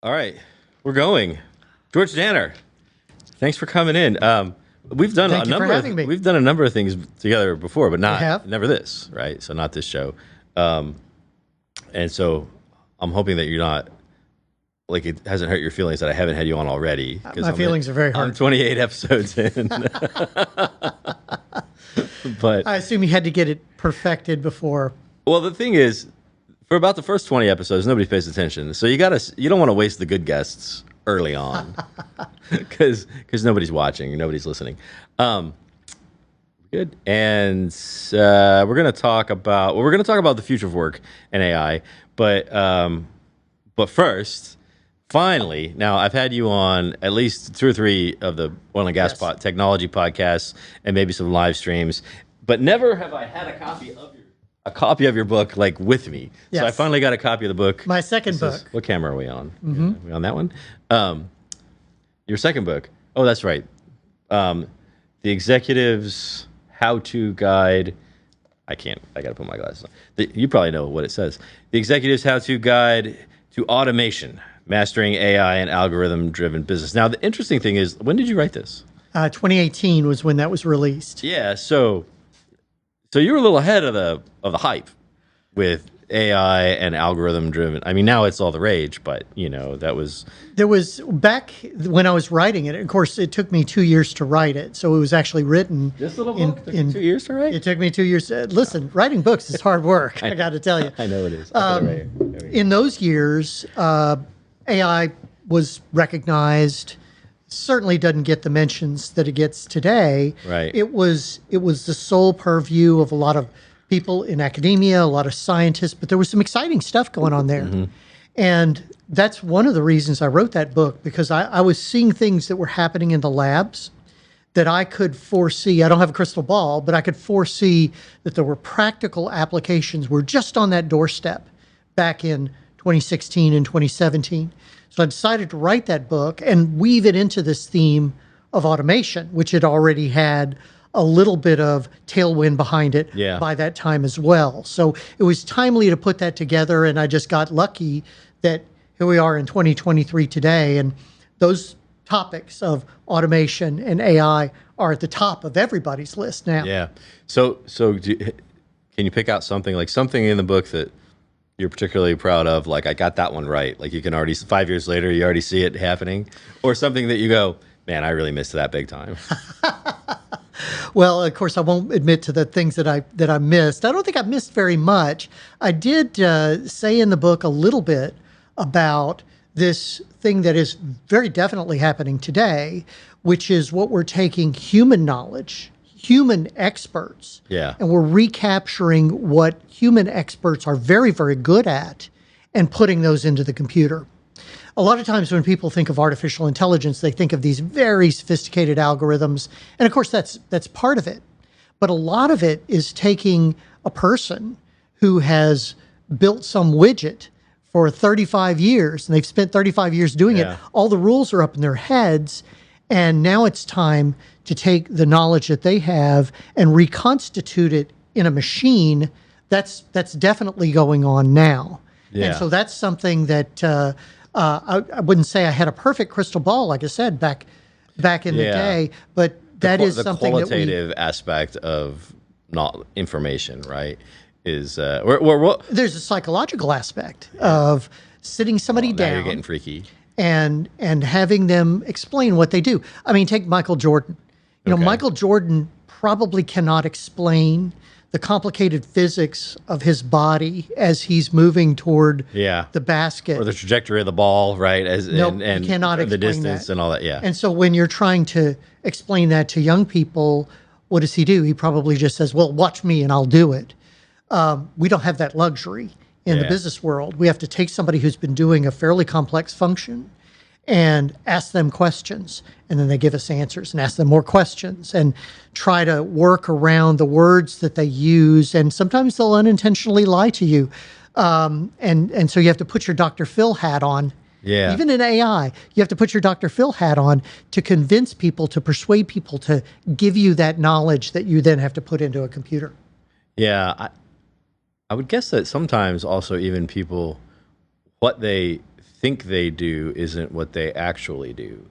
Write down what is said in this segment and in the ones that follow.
All right, we're going. George Danner, thanks for coming in. We've done Thank a you for number. having me. We've done a number of things together before, but have? never this, right? So not this show. And so I'm hoping that you're not like it hasn't hurt your feelings that I haven't had you on already. My feelings are very hurt. I'm 28 episodes in. But I assume you had to get it perfected before. well, the thing is, for about the first 20 episodes, nobody pays attention. So you don't want to waste the good guests early on because nobody's watching, nobody's listening. Good. And we're going to talk about the future of work and AI, but first, finally, now I've had you on at least 2 or 3 of the oil and gas technology podcasts and maybe some live streams, but never have I had a copy of your book like with me. Yes. So I finally got a copy of the book. My second book. What camera are we on? Are we on that one? Your second book. Oh, that's right. The Executive's How-To Guide. I got to put my glasses on. You probably know what it says. The Executive's How-To Guide to Automation, Mastering AI and Algorithm-Driven Business. Now, the interesting thing is, when did you write this? 2018 was when that was released. Yeah, so you were a little ahead of the hype with AI and algorithm driven. I mean, now it's all the rage, but there was back when I was writing it. Of course, it took me 2 years to write it, so it was actually written. This little book took 2 years to write. It took me 2 years. Listen, writing books is hard work. I got to tell you. I know it is. In those years, AI was recognized. Certainly doesn't get the mentions that it gets today. Right. It was the sole purview of a lot of people in academia, a lot of scientists, but there was some exciting stuff going on there. Mm-hmm. And that's one of the reasons I wrote that book, because I was seeing things that were happening in the labs that I could foresee. I don't have a crystal ball, but I could foresee that there were practical applications were just on that doorstep back in 2016 and 2017. So I decided to write that book and weave it into this theme of automation, which had already had a little bit of tailwind behind it by that time as well. So it was timely to put that together, and I just got lucky that here we are in 2023 today, and those topics of automation and AI are at the top of everybody's list now. Yeah. So can you pick out something in the book that you're particularly proud of? Like, I got that one right. Like, you can already 5 years later, you already see it happening, or something that you go, man, I really missed that big time. Well, of course, I won't admit to the things that I missed. I don't think I missed very much. I did say in the book a little bit about this thing that is very definitely happening today, which is what we're taking human knowledge, human experts, and we're recapturing what human experts are very, very good at and putting those into the computer. A lot of times when people think of artificial intelligence, they think of these very sophisticated algorithms. And of course, that's part of it. But a lot of it is taking a person who has built some widget for 35 years, and they've spent 35 years doing it. All the rules are up in their heads. And now it's time to take the knowledge that they have and reconstitute it in a machine. That's definitely going on now. And so that's something that I wouldn't say I had a perfect crystal ball, like I said, back in the day, but that is something that the qualitative aspect of not information, right? Is there's a psychological aspect of sitting somebody down. Now you're getting freaky. And having them explain what they do. I mean, take Michael Jordan. Michael Jordan probably cannot explain the complicated physics of his body as he's moving toward the basket. Or the trajectory of the ball, right? And he cannot the explain distance that. And all that, And so when you're trying to explain that to young people, what does he do? He probably just says, well, watch me and I'll do it. We don't have that luxury in the business world. We have to take somebody who's been doing a fairly complex function and ask them questions, and then they give us answers, and ask them more questions, and try to work around the words that they use, and sometimes they'll unintentionally lie to you. And so you have to put your Dr. Phil hat on. Even in AI, you have to put your Dr. Phil hat on to convince people, to persuade people to give you that knowledge that you then have to put into a computer. I would guess that sometimes also even people, what they think they do isn't what they actually do.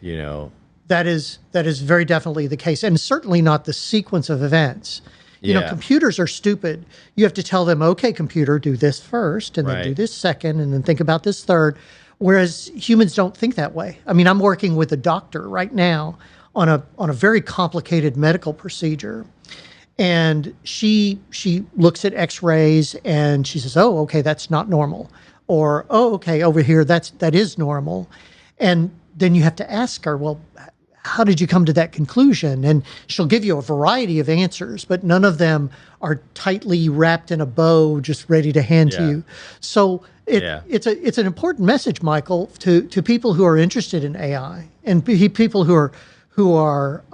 You know. That is very definitely the case, and certainly not the sequence of events. You know, computers are stupid. You have to tell them, okay, computer, do this first, and then do this second, and then think about this third. Whereas humans don't think that way. I mean, I'm working with a doctor right now on a very complicated medical procedure, and she looks at X-rays and she says, "Oh, okay, that's not normal," or "Oh, okay, over here that is normal," and then you have to ask her, "Well, how did you come to that conclusion?" And she'll give you a variety of answers, but none of them are tightly wrapped in a bow, just ready to hand to you. So it's an important message, Michael, to people who are interested in AI and people who are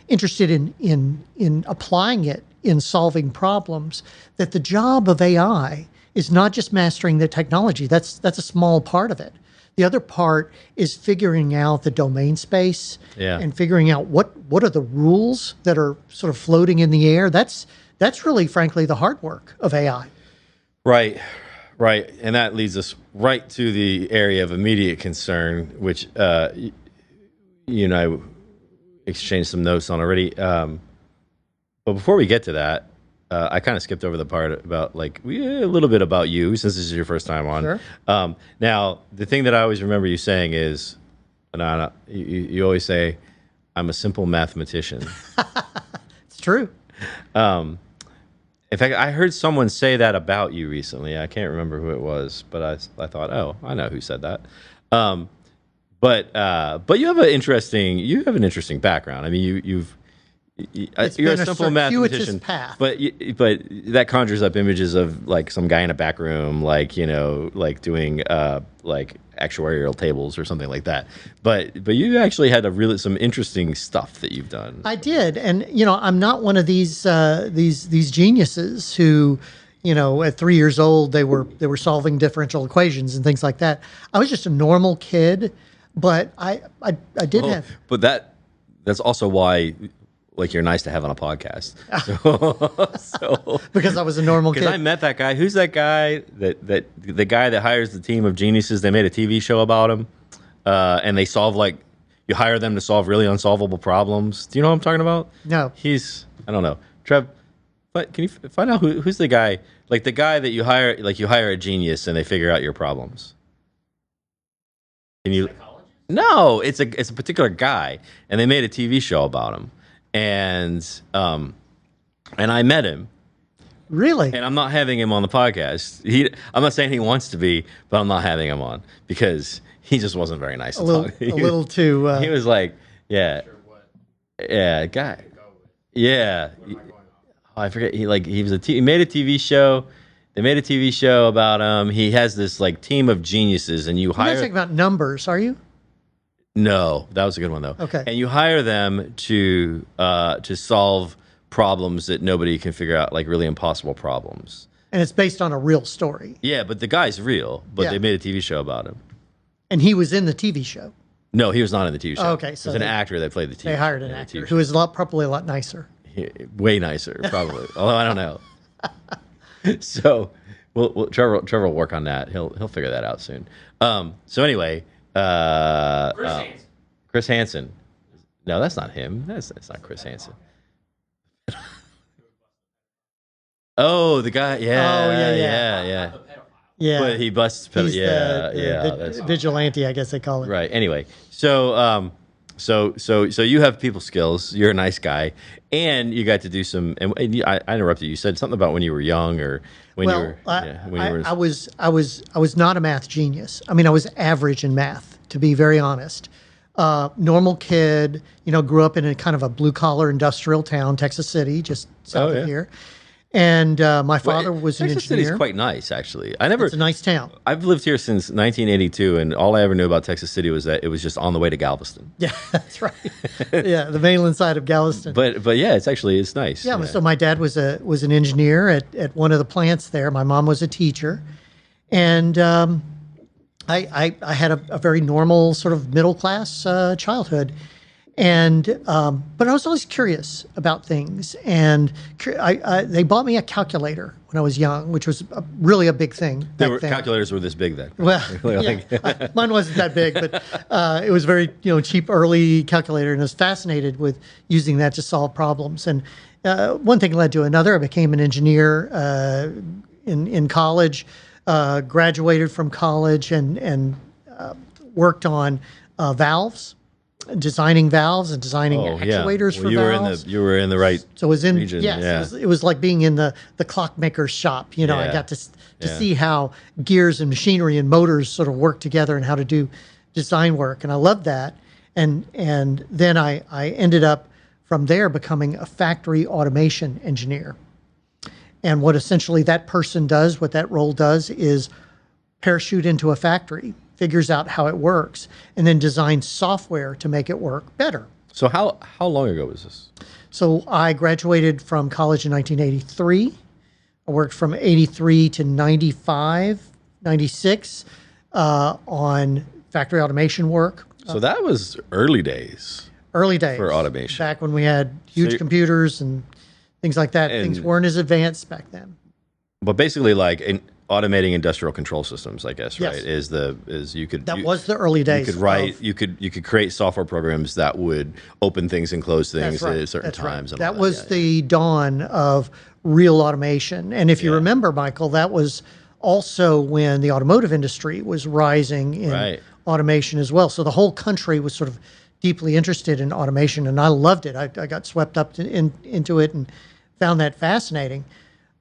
interested in applying it in solving problems. That the job of AI is not just mastering the technology. That's a small part of it. The other part is figuring out the domain space and figuring out what are the rules that are sort of floating in the air. That's really, frankly, the hard work of AI. Right. And that leads us right to the area of immediate concern, which you and I exchanged some notes on already. But before we get to that, I kind of skipped over the part about a little bit about you, since this is your first time on. Sure. Now, the thing that I always remember you saying is, you always say, "I'm a simple mathematician." It's true. In fact, I heard someone say that about you recently. I can't remember who it was, but I thought, oh, I know who said that. But you have an interesting background. I mean, you're a simple mathematician, path. but that conjures up images of like some guy in a back room, like doing like actuarial tables or something like that. But you actually had some interesting stuff that you've done. I did, and I'm not one of these geniuses who, at 3 years old they were solving differential equations and things like that. I was just a normal kid, but I did have. But that's also why. Like, you're nice to have on a podcast. So because I was a normal kid. Because I met that guy. Who's that guy? The guy that hires the team of geniuses. They made a TV show about him, and they solve you hire them to solve really unsolvable problems. Do you know what I'm talking about? No. I don't know. Trev, but can you find out who's the guy? Like the guy that you hire? Like, you hire a genius and they figure out your problems. Can you? No, it's a particular guy, and they made a TV show about him. And I met him. Really? And I'm not having him on the podcast. I'm not saying he wants to be, but I'm not having him on because he just wasn't very nice. A little too. He was like, guy. Yeah. Oh, I forget. He made a TV show. They made a TV show about him. He has this team of geniuses, and you hire. You're not talking about numbers, are you? No, that was a good one though. Okay. And you hire them to solve problems that nobody can figure out, like really impossible problems. And it's based on a real story. Yeah, but the guy's real. But they made a TV show about him. And he was in the TV show. No, he was not in the TV show. Oh, okay, so it was an actor that played the TV. They hired an actor who was probably a lot nicer. Way nicer, probably. Although I don't know. So, Trevor will work on that. He'll figure that out soon. So anyway. Chris Hansen. No, that's not him. That's not Chris Hansen. Oh, the guy. Yeah. Yeah. But he busts pedal. The vigilante, I guess they call it. Right. Anyway, so you have people skills. You're a nice guy, and you got to do some. And I interrupted you. You said something about when you were young, or when you were. I was not a math genius. I mean, I was average in math, to be very honest. Normal kid, grew up in a kind of a blue collar industrial town, Texas City, just south of here. And my father was an engineer. Texas City's quite nice, actually. It's a nice town. I've lived here since 1982, and all I ever knew about Texas City was that it was just on the way to Galveston. Yeah, that's right. Yeah, the mainland side of Galveston. But yeah, it's nice. Yeah, so my dad was an engineer at one of the plants there. My mom was a teacher, and I had a very normal sort of middle class childhood. And but I was always curious about things, and they bought me a calculator when I was young, which was really a big thing back then. Calculators were this big then. Well, yeah, mine wasn't that big, but it was very cheap early calculator, and I was fascinated with using that to solve problems. And one thing led to another. I became an engineer in college, graduated from college, and worked on valves. Designing valves and designing actuators for valves. You were in the right. So it was in region. Yes, it was like being in the clockmaker's shop. I got to see how gears and machinery and motors sort of work together and how to do design work, and I loved that. And then I ended up from there becoming a factory automation engineer. And what essentially that person does, what that role does, is parachute into a factory, figures out how it works, and then designs software to make it work better. So how long ago was this? So I graduated from college in 1983. I worked from 83 to 95, 96 on factory automation work. So that was early days. Early days. For automation. Back when we had huge computers and things like that. Things weren't as advanced back then. But basically, like automating industrial control systems, I guess, yes. right? That was the early days. You could create software programs that would open things and close things at certain times. Right. That was the dawn of real automation. And if you remember, Michael, that was also when the automotive industry was rising in automation as well. So the whole country was sort of deeply interested in automation, and I loved it. I got swept up into it and found that fascinating.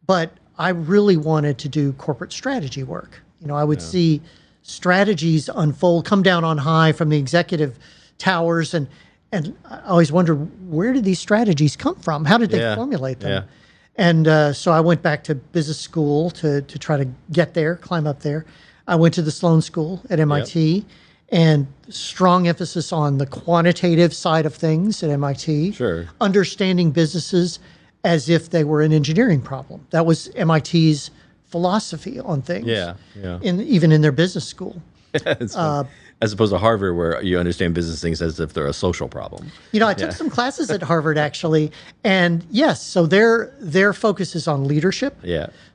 But I really wanted to do corporate strategy work. I would see strategies unfold, come down on high from the executive towers, and I always wondered, where did these strategies come from? How did they formulate them? And so I went back to business school to try to get there, climb up there. I went to the Sloan School at MIT, and strong emphasis on the quantitative side of things at MIT. Sure. Understanding businesses as if they were an engineering problem. That was MIT's philosophy on things. Even in their business school. As opposed to Harvard, where you understand business things as if they're a social problem. I took some classes at Harvard actually, and yes, so their focus is on leadership.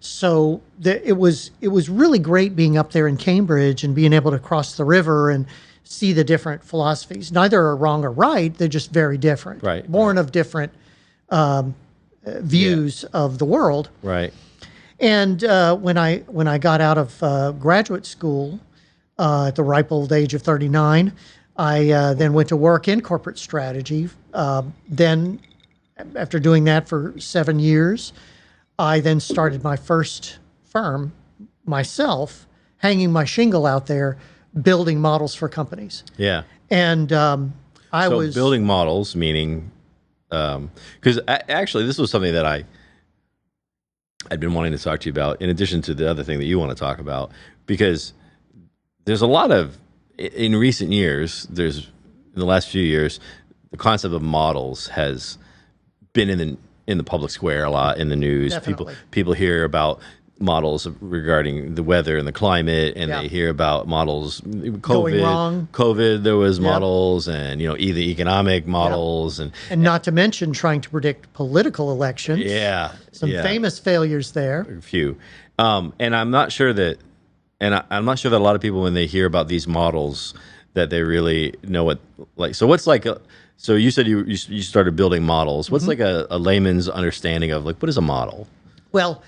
So it was really great being up there in Cambridge and being able to cross the river and see the different philosophies. Neither are wrong or right; they're just very different. Born of different views of the world. And when I got out of graduate school at the ripe old age of 39, I then went to work in corporate strategy. Then, after doing that for 7 years, I then started my first firm myself, hanging my shingle out there, building models for companies. And I was building models, meaning. Because actually, this was something that I'd been wanting to talk to you about, in addition to the other thing that you want to talk about, because there's a lot of, in recent years, in the last few years, the concept of models has been in the public square a lot, in the news. Definitely. People hear about models regarding the weather and the climate, and they hear about models. Going wrong. COVID, there was models, and either economic models, and not to mention trying to predict political elections. Some famous failures there. A few, and I'm not sure that, I'm not sure that a lot of people, when they hear about these models, that they really know what like. So what's like so you said you started building models. What's like a layman's understanding of, like, what is a model? Well,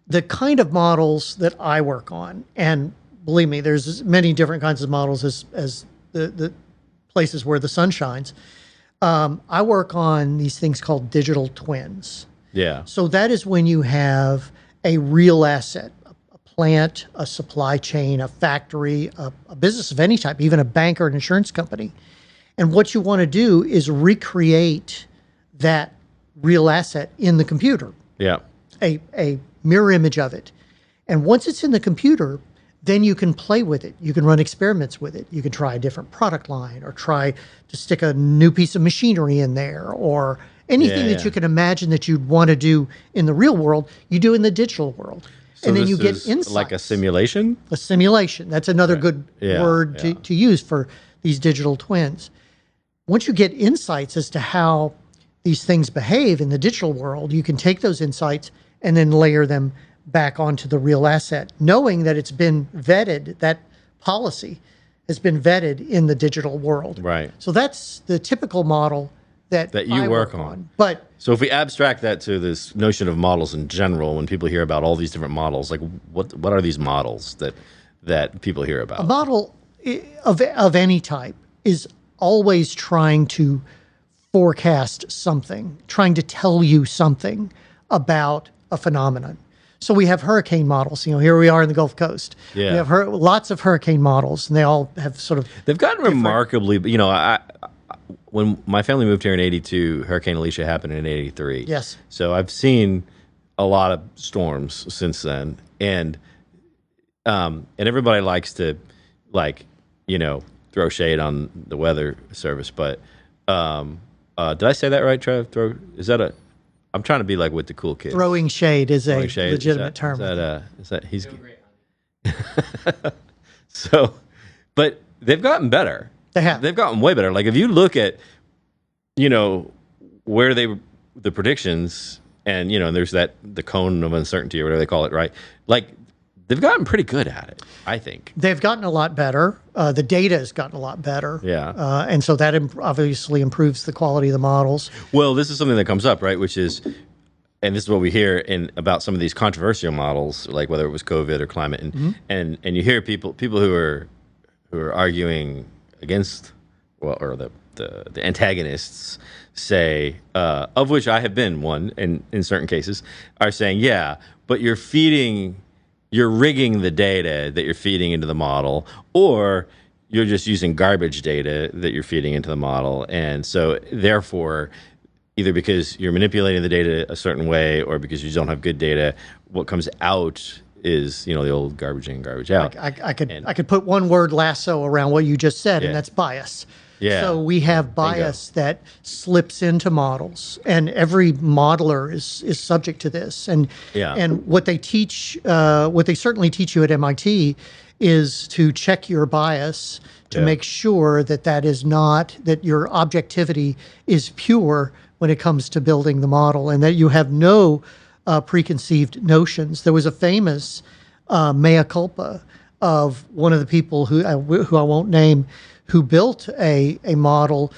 the kind of models that I work on, and believe me, there's many different kinds of models as the places where the sun shines. I work on these things called digital twins. So that is when you have a real asset, a plant, a supply chain, a factory, a business of any type, even a bank or an insurance company. And what you want to do is recreate that real asset in the computer. A mirror image of it. And once it's in the computer, then you can play with it. You can run experiments with it. You can try a different product line, or try to stick a new piece of machinery in there, or anything that you can imagine that you'd want to do in the real world, you do in the digital world. So and then you get insights. Like a simulation? A simulation. That's another good word to use for these digital twins. once you get insights as to how these things behave in the digital world, you can take those insights and then layer them back onto the real asset, knowing that it's been vetted, that policy has been vetted in the digital world. Right. So that's the typical model that you I work on. But so if we abstract that to this notion of models in general, when people hear about all these different models, like what are these models that people hear about? a model of any type is always trying to forecast something, trying to tell you something about a phenomenon. So we have hurricane models. Here we are in the Gulf Coast. Yeah. We have lots of hurricane models, and they all have sort of... They've gotten remarkably, when my family moved here in 82, Hurricane Alicia happened in 83. Yes. So I've seen a lot of storms since then. And everybody likes to, throw shade on the weather service. But did I say that right, Trev? I'm trying to be like with the cool kids. Throwing shade is a legitimate term. Is that he's so, but they've gotten better. They have. They've gotten way better. Like if you look at, where the predictions and there's the cone of uncertainty or whatever they call it, right? Like they've gotten pretty good at it, I think. They've gotten a lot better. The data has gotten a lot better. Yeah. And so that obviously improves the quality of the models. Well, this is something that comes up, right? Which is, and this is what we hear about some of these controversial models, like whether it was COVID or climate, and you hear people who are arguing against, or the antagonists say, of which I have been one in certain cases, are saying, yeah, but you're rigging the data that you're feeding into the model, or you're just using garbage data that you're feeding into the model. And so therefore, either because you're manipulating the data a certain way or because you don't have good data, what comes out is, the old garbage in, garbage out. I could put one word lasso around what you just said, and that's bias. Yeah. So we have bias that slips into models, and every modeler is subject to this. And what they teach, what they certainly teach you at MIT, is to check your bias to make sure that your objectivity is pure when it comes to building the model, and that you have no preconceived notions. There was a famous mea culpa of one of the people who I won't name, who built a model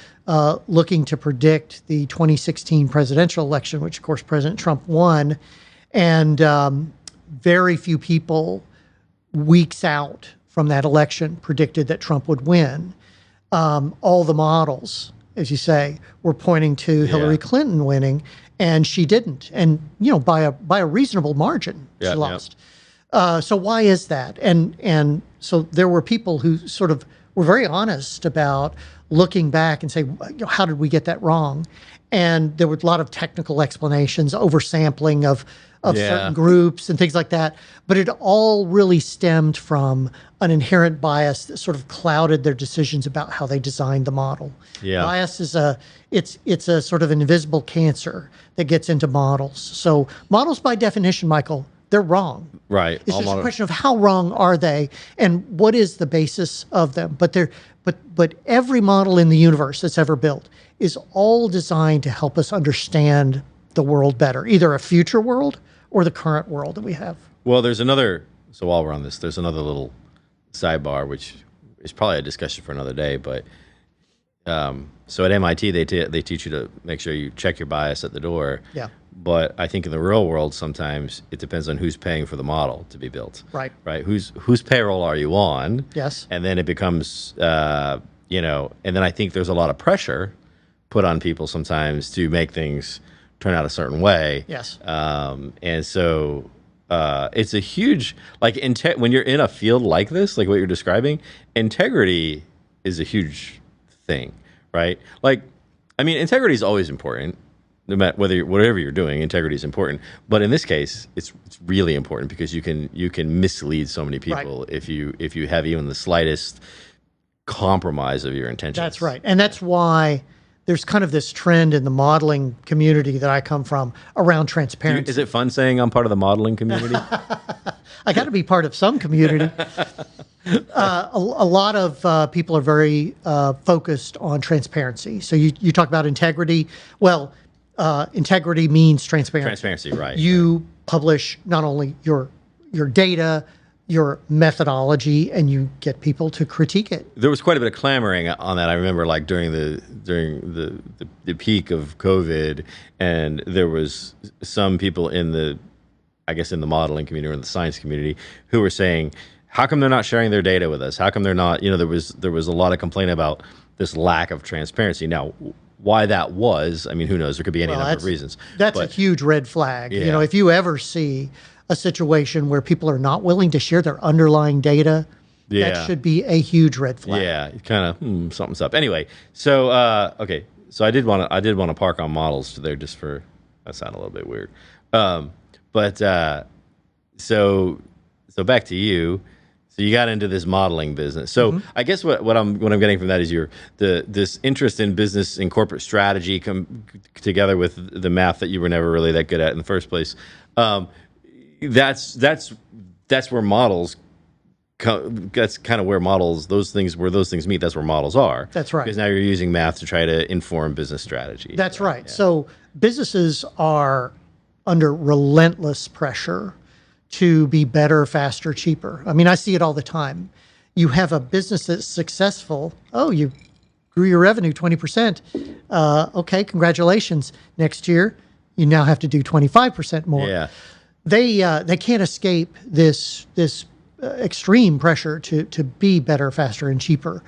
looking to predict the 2016 presidential election, which of course President Trump won, and very few people weeks out from that election predicted that Trump would win. All the models, as you say, were pointing to Hillary Clinton winning, and she didn't. And by a reasonable margin, she lost. So why is that? And so there were people who sort of were very honest about looking back and say, how did we get that wrong? And there were a lot of technical explanations, oversampling of certain groups and things like that. But it all really stemmed from an inherent bias that sort of clouded their decisions about how they designed the model. Yeah. Bias is it's a sort of invisible cancer that gets into models. So models by definition, Michael, they're wrong. Right. It's just a question of how wrong are they and what is the basis of them. But every model in the universe that's ever built is all designed to help us understand the world better, either a future world or the current world that we have. Well, so while we're on this, there's another little sidebar, which is probably a discussion for another day, but so at MIT, they teach you to make sure you check your bias at the door. Yeah. But I think in the real world, sometimes it depends on who's paying for the model to be built. Right. Right. Whose payroll are you on? Yes. And then it becomes, and then I think there's a lot of pressure put on people sometimes to make things turn out a certain way. Yes. And so it's a huge, when you're in a field like this, like what you're describing, integrity is a huge thing, right? Integrity is always important. No matter whatever you're doing, integrity is important. But in this case, it's really important because you can mislead so many people if you have even the slightest compromise of your intentions. That's right, and that's why there's kind of this trend in the modeling community that I come from around transparency. Is it fun saying I'm part of the modeling community? I got to be part of some community. A lot of people are very focused on transparency. So you talk about integrity. Well, integrity means transparency. Transparency, right? You publish not only your data, your methodology, and you get people to critique it. There was quite a bit of clamoring on that. I remember, like during the peak of COVID, and there was some people in the modeling community or in the science community who were saying, how come they're not sharing their data with us? How come they're not, there was a lot of complaint about this lack of transparency. Now, why that was, I mean, who knows? There could be any number of reasons. That's a huge red flag. Yeah. If you ever see a situation where people are not willing to share their underlying data, that should be a huge red flag. Yeah, kind of something's up. Anyway, so okay, so I did want to park on models there just for that sound a little bit weird, so back to you. So you got into this modeling business. So I guess what I'm getting from that is this interest in business and corporate strategy come together with the math that you were never really that good at in the first place. That's where models. That's kind of where models, those things meet. That's where models are. That's right. Because now you're using math to try to inform business strategy. That's right. Yeah. So businesses are under relentless pressure to be better, faster, cheaper. I mean, I see it all the time. You have a business that's successful. Oh, you grew your revenue 20%. Okay, congratulations. Next year, you now have to do 25% more. Yeah. They can't escape this extreme pressure to be better, faster, and cheaper.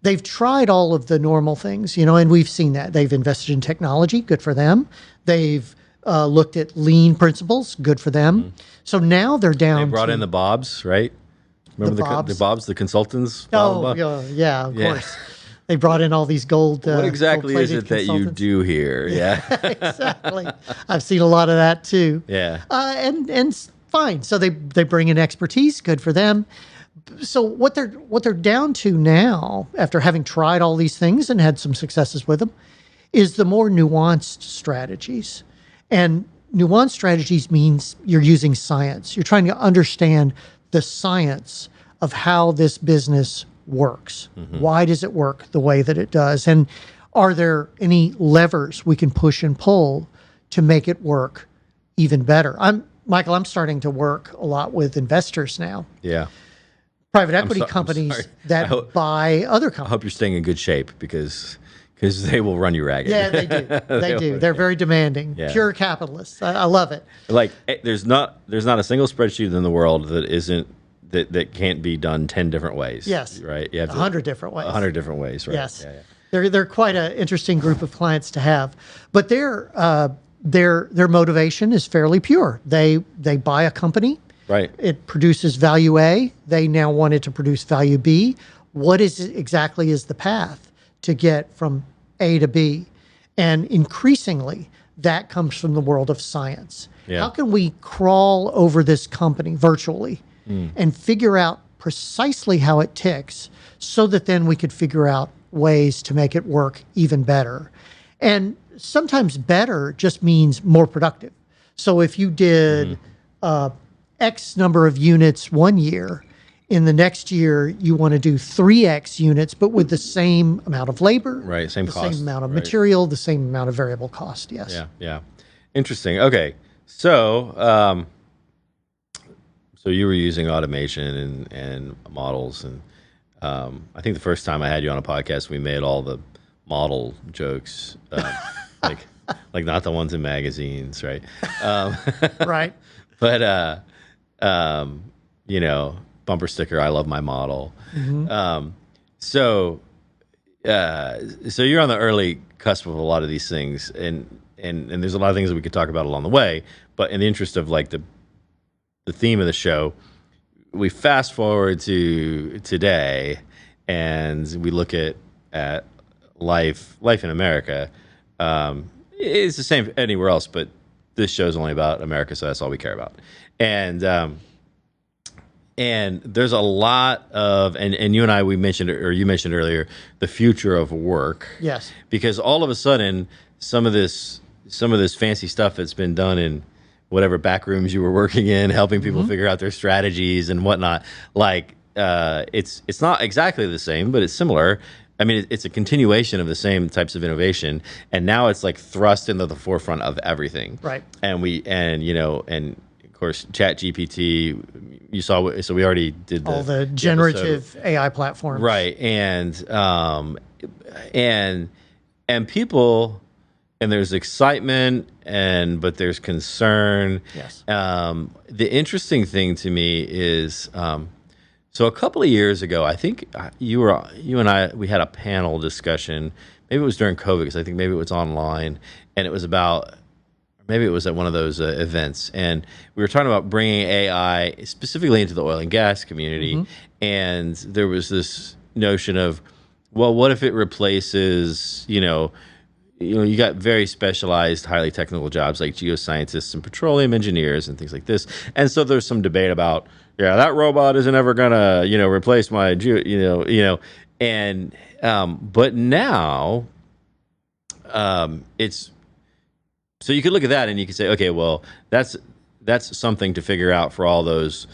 They've tried all of the normal things, and we've seen that. They've invested in technology, good for them. They've looked at lean principles, good for them. Mm-hmm. So now they're down. They brought in the Bobs, right? Remember the Bobs, the consultants? Yeah, of course. They brought in all these gold. What exactly is it that you do here? Yeah, exactly. I've seen a lot of that too. Yeah, and fine. So they bring in expertise, good for them. So what they're down to now, after having tried all these things and had some successes with them, is the more nuanced strategies. And nuanced strategies means you're using science. You're trying to understand the science of how this business works. Mm-hmm. Why does it work the way that it does? And are there any levers we can push and pull to make it work even better? Michael, I'm starting to work a lot with investors now. Yeah. Private equity companies that buy other companies. I hope you're staying in good shape because they will run you ragged. Yeah, they do. They do. They're very demanding. Yeah. Pure capitalists. I love it. Like, there's not a single spreadsheet in the world that can't be done 10 different ways. Yes. Right. You have 100 different ways. 100 different ways. Right. Yes. Yeah. They're quite an interesting group of clients to have, but their motivation is fairly pure. They buy a company. Right. It produces value A. They now want it to produce value B. What is exactly is the path to get from A to B? And increasingly, that comes from the world of science. Yeah. How can we crawl over this company virtually and figure out precisely how it ticks so that then we could figure out ways to make it work even better? And sometimes better just means more productive. So if you did X number of units one year, in the next year, you want to do 3X units, but with the same amount of labor, right? Same cost, same amount of material, the same amount of variable cost. Yes. Yeah. Interesting. Okay, so so you were using automation and models, and I think the first time I had you on a podcast, we made all the model jokes, like not the ones in magazines, right? Right. But bumper sticker, I love my model. Mm-hmm. So you're on the early cusp of a lot of these things, and there's a lot of things that we could talk about along the way. But in the interest of like the theme of the show, we fast forward to today, and we look at life in America. It's the same anywhere else, but this show's only about America, so that's all we care about. And there's a lot of, and you and I, you mentioned earlier, the future of work. Yes. Because all of a sudden, some of this fancy stuff that's been done in whatever back rooms you were working in, helping people figure out their strategies and whatnot, like it's not exactly the same, but it's similar. I mean, it's a continuation of the same types of innovation, and now it's like thrust into the forefront of everything. Right. And of course, ChatGPT. You saw, so we already did all the generative AI platforms. Right. And people, and there's excitement, but there's concern. Yes. The interesting thing to me is, so a couple of years ago, I think you and I, we had a panel discussion. Maybe it was during COVID, because I think maybe it was online, and it was about, maybe it was at one of those events, and we were talking about bringing AI specifically into the oil and gas community, and there was this notion of, well, what if it replaces, you got very specialized, highly technical jobs like geoscientists and petroleum engineers and things like this. And so there's some debate about, that robot isn't ever gonna, replace my, but now, it's, so you could look at that and you could say, okay, well, that's something to figure out for all those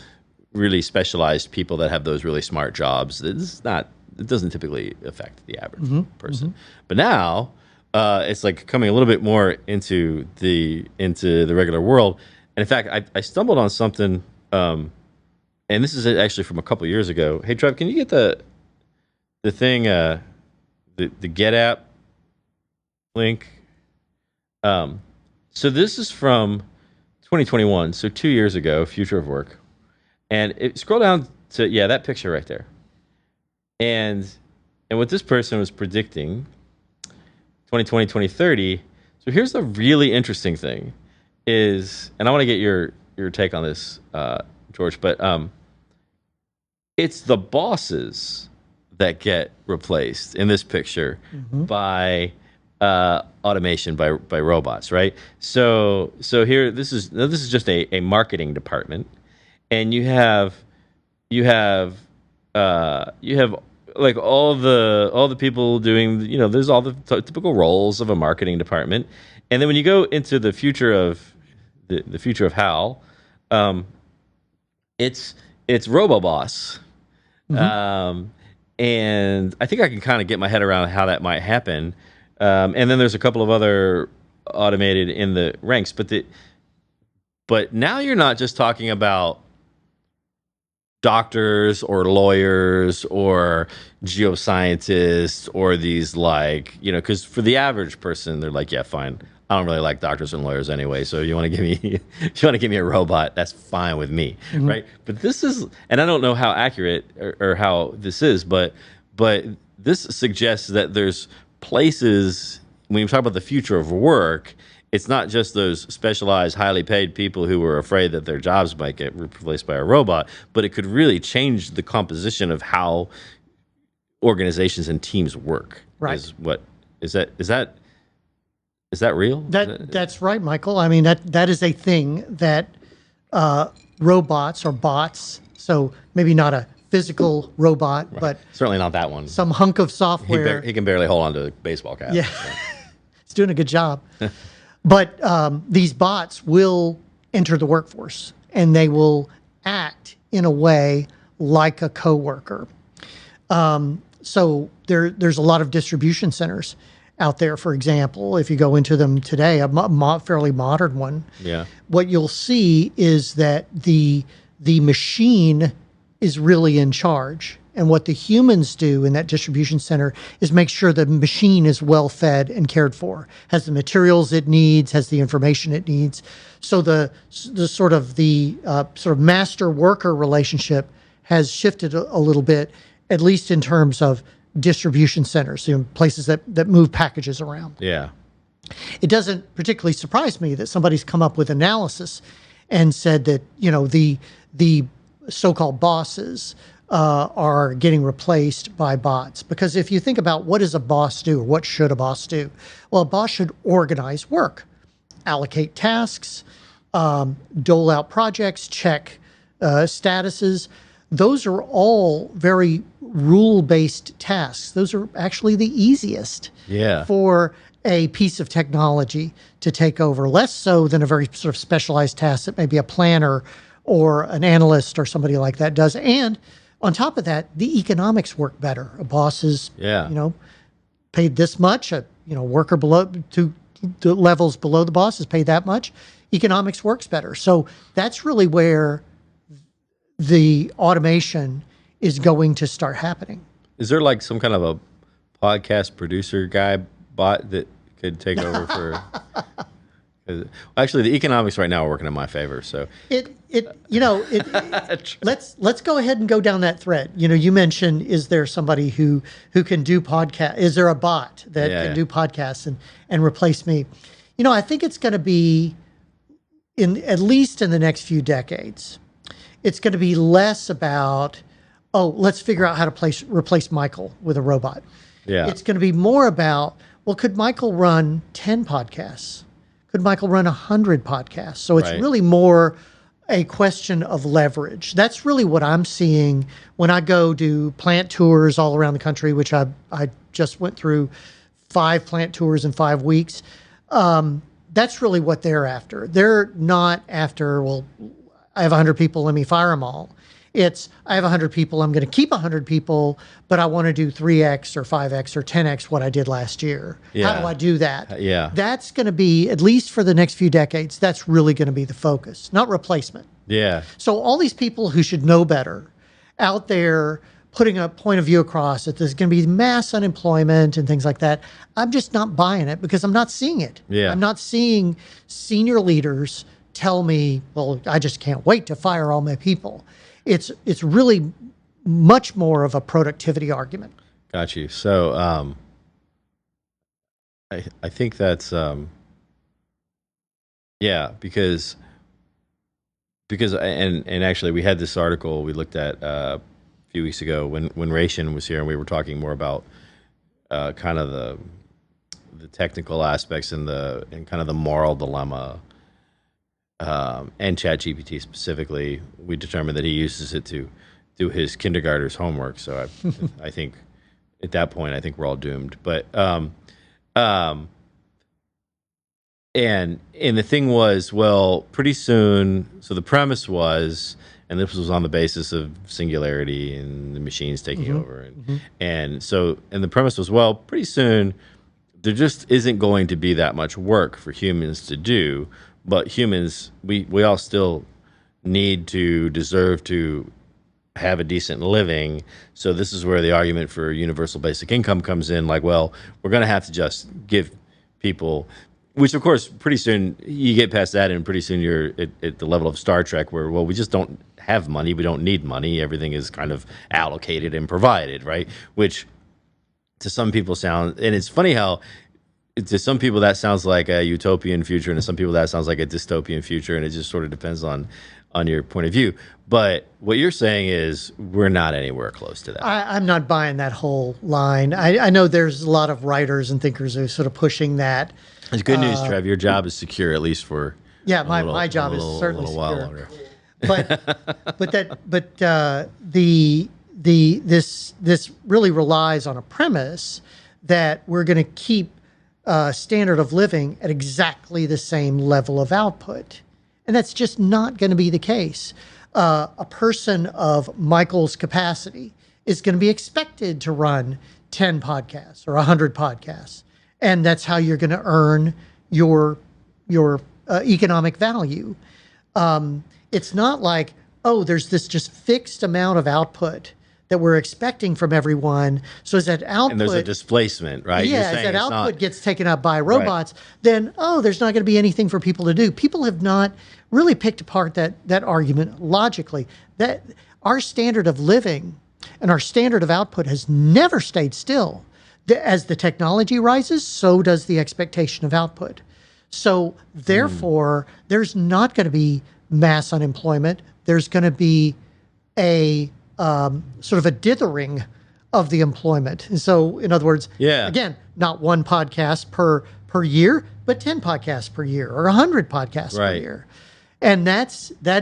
really specialized people that have those really smart jobs. It doesn't typically affect the average person. But now, it's like coming a little bit more into the regular world. And in fact, I stumbled on something, and this is actually from a couple of years ago. Hey, Trev, can you get the thing, the Get app link? So this is from 2021, so 2 years ago, Future of Work. And scroll down to, that picture right there. And what this person was predicting, 2020, 2030. So here's the really interesting thing is, and I want to get your take on this, George, but it's the bosses that get replaced in this picture by automation, by robots, right? So here, this is just a marketing department, and you have like all the people doing, there's all the typical roles of a marketing department, and then when you go into the future of the future of HAL, it's RoboBoss, and I think I can kind of get my head around how that might happen. And then there's a couple of other automated in the ranks, but now you're not just talking about doctors or lawyers or geoscientists or these, like, because for the average person, they're like, yeah, fine, I don't really like doctors and lawyers anyway, so you want to give me a robot, that's fine with me, right? But this is, and I don't know how accurate or how this is, but this suggests that there's places, when you talk about the future of work, it's not just those specialized, highly paid people who were afraid that their jobs might get replaced by a robot, but it could really change the composition of how organizations and teams work. Right. Is that real? That's right, Michael. I mean, that is a thing that robots or bots, so maybe not a physical robot, right, but certainly not that one. Some hunk of software. He can barely hold on to a baseball cap. Yeah, so. He's doing a good job. But these bots will enter the workforce, and they will act in a way like a coworker. So there's a lot of distribution centers out there. For example, if you go into them today, a fairly modern one, what you'll see is that the machine is really in charge. And what the humans do in that distribution center is make sure the machine is well fed and cared for, has the materials it needs, has the information it needs. So the sort of master worker relationship has shifted a little bit, at least in terms of distribution centers, places that move packages around. Yeah. It doesn't particularly surprise me that somebody's come up with analysis and said that, the so-called bosses are getting replaced by bots. Because if you think about what does a boss do, or what should a boss do? Well, a boss should organize work, allocate tasks, dole out projects, check statuses. Those are all very rule-based tasks. Those are actually the easiest for a piece of technology to take over, less so than a very sort of specialized task that maybe a planner or an analyst or somebody like that does. And On top of that, the economics work better. A boss is, Yeah. paid this much. A worker below two levels below the boss is paid that much. Economics works better. So that's really where the automation is going to start happening. Is there like some kind of a podcast producer guy bot that could take over for? Actually, the economics right now are working in my favor. So let's go ahead and go down that thread. You mentioned, is there somebody who can do podcast? Is there a bot that can do podcasts and replace me? I think it's going to be at least in the next few decades. It's going to be less about, let's figure out how to replace Michael with a robot. Yeah. It's going to be more about, could Michael run 10 podcasts? Could Michael run 100 podcasts? So it's really more a question of leverage. That's really what I'm seeing when I go do plant tours all around the country, which I just went through 5 plant tours in 5 weeks. That's really what they're after. They're not after, I have 100 people, let me fire them all. It's, I have 100 people, I'm going to keep 100 people, but I want to do 3x or 5x or 10x what I did last year. Yeah. How do I do that? Yeah. That's going to be, at least for the next few decades, that's really going to be the focus, not replacement. Yeah. So all these people who should know better out there putting a point of view across that there's going to be mass unemployment and things like that, I'm just not buying it because I'm not seeing it. Yeah. I'm not seeing senior leaders tell me, I just can't wait to fire all my people. It's really much more of a productivity argument. Got you. So I think that's because and actually we had this article we looked at a few weeks ago when Ration was here, and we were talking more about kind of the technical aspects and kind of the moral dilemma. And ChatGPT specifically, we determined that he uses it to do his kindergartner's homework. So I think at that point, I think we're all doomed. But and the thing was, pretty soon. So the premise was, and this was on the basis of singularity and the machines taking over, and the premise was, pretty soon there just isn't going to be that much work for humans to do. But humans, we all still deserve to have a decent living. So this is where the argument for universal basic income comes in. Like, we're going to have to just give people, which of course, pretty soon you get past that, and pretty soon you're at the level of Star Trek where, we just don't have money. We don't need money. Everything is kind of allocated and provided, right? Which to some people and it's funny how, to some people that sounds like a utopian future, and to some people that sounds like a dystopian future, and it just sort of depends on your point of view. But what you're saying is we're not anywhere close to that. I'm not buying that whole line. I know there's a lot of writers and thinkers who are sort of pushing that. It's good news, Trev. Your job is secure, at least for my job is certainly secure. While longer. This really relies on a premise that we're going to keep standard of living at exactly the same level of output. And that's just not going to be the case. A person of Michael's capacity is going to be expected to run 10 podcasts or 100 podcasts. And that's how you're going to earn your economic value. It's not like, there's this just fixed amount of output that we're expecting from everyone. So as that output... And there's a displacement, right? Yeah, as that output gets taken up by robots, then, there's not going to be anything for people to do. People have not really picked apart that argument logically. That our standard of living and our standard of output has never stayed still. As the technology rises, so does the expectation of output. So therefore, there's not going to be mass unemployment. There's going to be a sort of a dithering of the employment. And so, in other words, again, not one podcast per year, but 10 podcasts per year or 100 podcasts per year. And that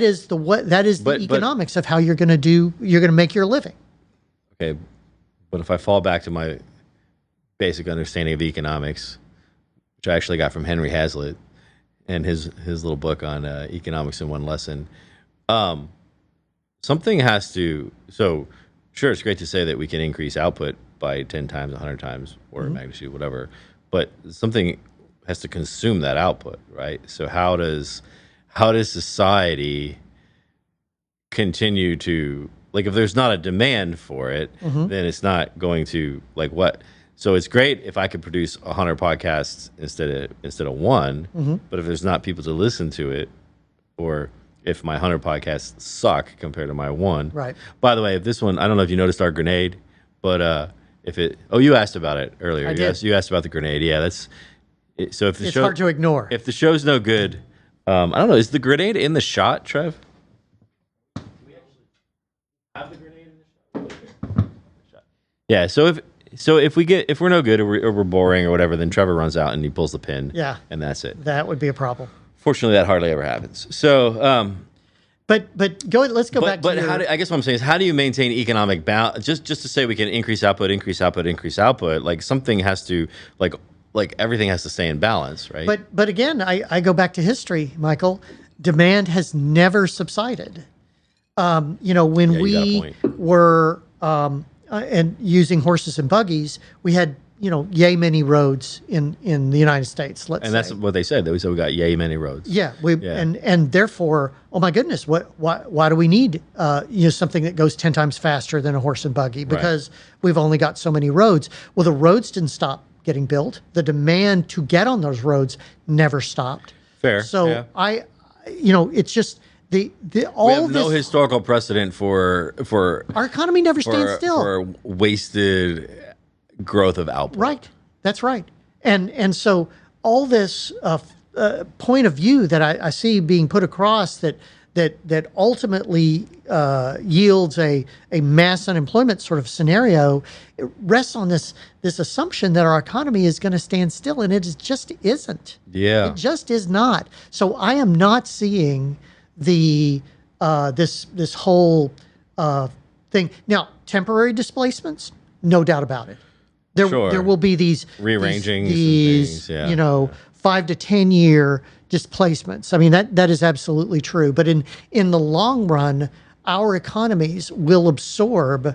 is the economics of how you're going to make your living. Okay, but if I fall back to my basic understanding of economics, which I actually got from Henry Hazlitt and his little book on economics in one lesson, something has to. So Sure, it's great to say that we can increase output by 10 times, 100 times, or magnitude, whatever, but something has to consume that output, right? So how does society continue to, like, if there's not a demand for it, then it's not going to, like, what? So it's great if I could produce 100 podcasts instead of one, but if there's not people to listen to it, or if my 100 podcasts suck compared to my one. Right. By the way, if this one, I don't know if you noticed our grenade, but if it, oh, you asked about it earlier. I did. You asked about the grenade. Yeah, so if the It's show, hard to ignore. if the show's no good, I don't know, is the grenade in the shot, Trev? Do we actually have the grenade in the shot? Yeah, so if we're no good, or we're boring or whatever, then Trevor runs out and he pulls the pin. Yeah. And that's it. That would be a problem. Fortunately, that hardly ever happens. So, But let's go back but to your, I guess what I'm saying is, how do you maintain economic balance? Just to say we can increase output, like something has to, like everything has to stay in balance, right? But again, I go back to history, Michael. Demand has never subsided. When you got a we point. were and using horses and buggies, we had yay many roads in the United States. Let's And say. that's what they said. They said we got yay many roads. Yeah, Yeah. and therefore, oh my goodness, why do we need something that goes 10 times faster than a horse and buggy? Because we've only got so many roads. Well, the roads didn't stop getting built. The demand to get on those roads never stopped. Fair. So yeah. it's just all We have no this. historical precedent for Our economy never stands still. for wasted growth of output. Right. That's right. And so all this point of view that I see being put across that ultimately yields a mass unemployment sort of scenario, it rests on this assumption that our economy is going to stand still, and just isn't. Yeah. It just is not. So I am not seeing this whole thing. Now, temporary displacements, no doubt about it. Sure. There will be these Rearrangings and these things, yeah. 5 to 10 year displacements. I mean, that is absolutely true. But in the long run, our economies will absorb